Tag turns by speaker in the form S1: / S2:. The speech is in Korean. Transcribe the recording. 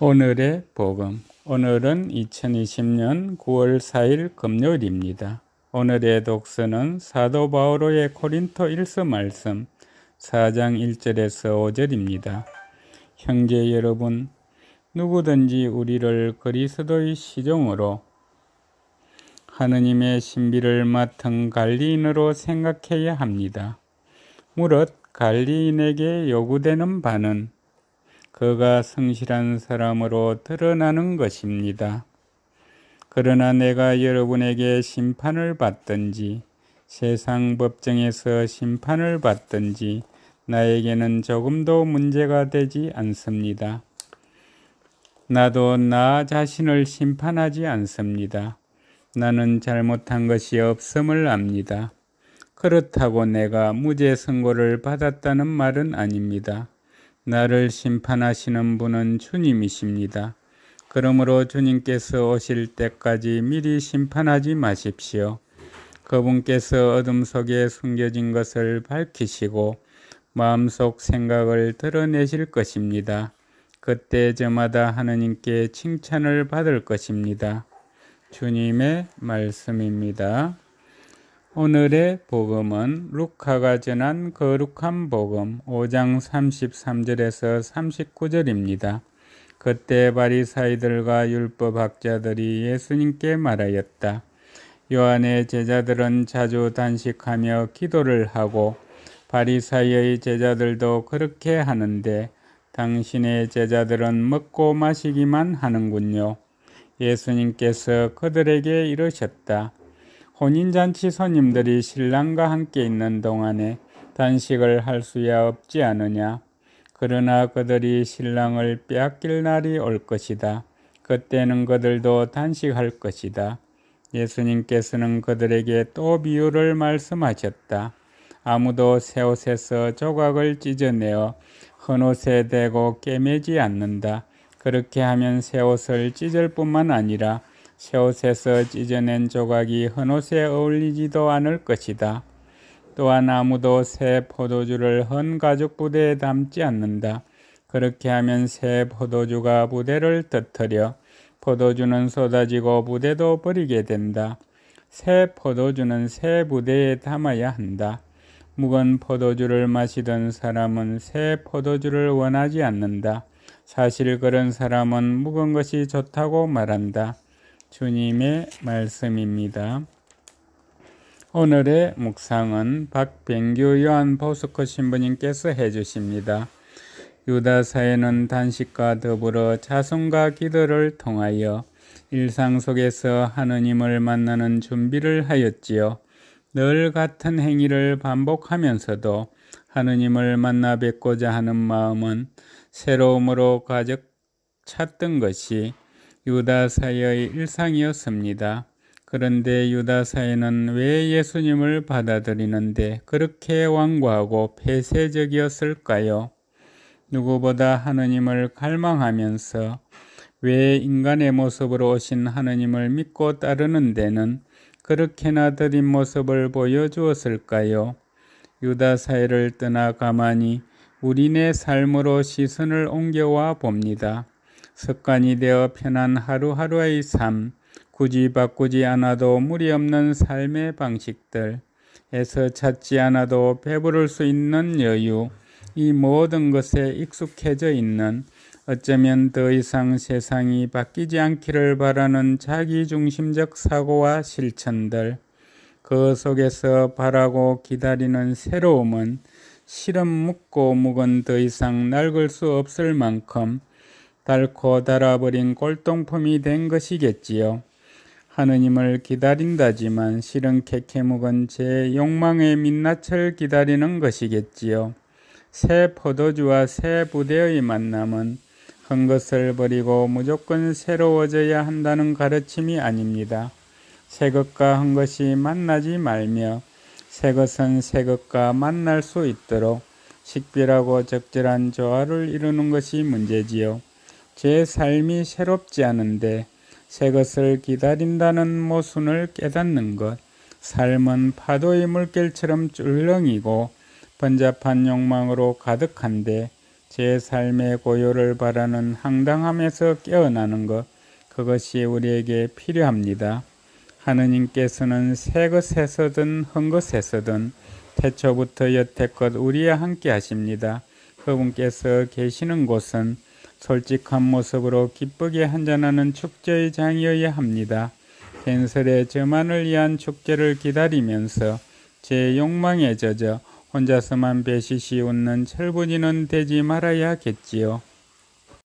S1: 오늘의 복음. 오늘은 2020년 9월 4일 금요일입니다. 오늘의 독서는 사도 바오로의 고린토 1서 말씀 4장 1절에서 5절입니다. 형제 여러분, 누구든지 우리를 그리스도의 시종으로 하느님의 신비를 맡은 관리인으로 생각해야 합니다. 무릇 관리인에게 요구되는 바는 그가 성실한 사람으로 드러나는 것입니다. 그러나 내가 여러분에게 심판을 받든지 세상 법정에서 심판을 받든지 나에게는 조금도 문제가 되지 않습니다. 나도 나 자신을 심판하지 않습니다. 나는 잘못한 것이 없음을 압니다. 그렇다고 내가 무죄 선고를 받았다는 말은 아닙니다. 나를 심판하시는 분은 주님이십니다. 그러므로 주님께서 오실 때까지 미리 심판하지 마십시오. 그분께서 어둠 속에 숨겨진 것을 밝히시고 마음속 생각을 드러내실 것입니다. 그때 저마다 하느님께 칭찬을 받을 것입니다. 주님의 말씀입니다. 오늘의 복음은 루카가 전한 거룩한 복음 5장 33절에서 39절입니다. 그때 바리사이들과 율법학자들이 예수님께 말하였다. 요한의 제자들은 자주 단식하며 기도를 하고 바리사이의 제자들도 그렇게 하는데 당신의 제자들은 먹고 마시기만 하는군요. 예수님께서 그들에게 이르셨다. 혼인잔치 손님들이 신랑과 함께 있는 동안에 단식을 할 수야 없지 않으냐. 그러나 그들이 신랑을 빼앗길 날이 올 것이다. 그때는 그들도 단식할 것이다. 예수님께서는 그들에게 또 비유를 말씀하셨다. 아무도 새 옷에서 조각을 찢어내어 헌 옷에 대고 꿰매지 않는다. 그렇게 하면 새 옷을 찢을 뿐만 아니라 새 옷에서 찢어낸 조각이 헌 옷에 어울리지도 않을 것이다. 또한 아무도 새 포도주를 헌 가죽 부대에 담지 않는다. 그렇게 하면 새 포도주가 부대를 터뜨려 포도주는 쏟아지고 부대도 버리게 된다. 새 포도주는 새 부대에 담아야 한다. 묵은 포도주를 마시던 사람은 새 포도주를 원하지 않는다. 사실 그런 사람은 묵은 것이 좋다고 말한다. 주님의 말씀입니다. 오늘의 묵상은 박병규 요한포스코 신부님께서 해주십니다. 유다사에는 단식과 더불어 자성과 기도를 통하여 일상 속에서 하느님을 만나는 준비를 하였지요. 늘 같은 행위를 반복하면서도 하느님을 만나 뵙고자 하는 마음은 새로움으로 가득 찼던 것이 유다사의 일상이었습니다. 그런데 유다사에는 왜 예수님을 받아들이는데 그렇게 완고하고 폐쇄적이었을까요? 누구보다 하느님을 갈망하면서 왜 인간의 모습으로 오신 하느님을 믿고 따르는 데는 그렇게나 더딘 모습을 보여주었을까요? 유다사회를 떠나 가만히 우리네 삶으로 시선을 옮겨와 봅니다. 습관이 되어 편한 하루하루의 삶, 굳이 바꾸지 않아도 무리 없는 삶의 방식들에서 찾지 않아도 배부를 수 있는 여유, 이 모든 것에 익숙해져 있는 어쩌면 더 이상 세상이 바뀌지 않기를 바라는 자기중심적 사고와 실천들, 그 속에서 바라고 기다리는 새로움은 실은 묵고 묵은 더 이상 낡을 수 없을 만큼 닳고 닳아버린 골동품이 된 것이겠지요. 하느님을 기다린다지만 실은 캐캐묵은 제 욕망의 민낯을 기다리는 것이겠지요. 새 포도주와 새 부대의 만남은 한 것을 버리고 무조건 새로워져야 한다는 가르침이 아닙니다. 새 것과 한 것이 만나지 말며 새 것은 새 것과 만날 수 있도록 식별하고 적절한 조화를 이루는 것이 문제지요. 제 삶이 새롭지 않은데 새 것을 기다린다는 모순을 깨닫는 것. 삶은 파도의 물결처럼 쫄렁이고 번잡한 욕망으로 가득한데 제 삶의 고요를 바라는 황당함에서 깨어나는 것, 그것이 우리에게 필요합니다. 하느님께서는 새 것에서든 흠 것에서든 태초부터 여태껏 우리와 함께 하십니다. 그분께서 계시는 곳은 솔직한 모습으로 기쁘게 한잔하는 축제의 장이어야 합니다. 벤설의 저만을 위한 축제를 기다리면서 제 욕망에 젖어 혼자서만 배시시 웃는 철부지는 되지 말아야겠지요.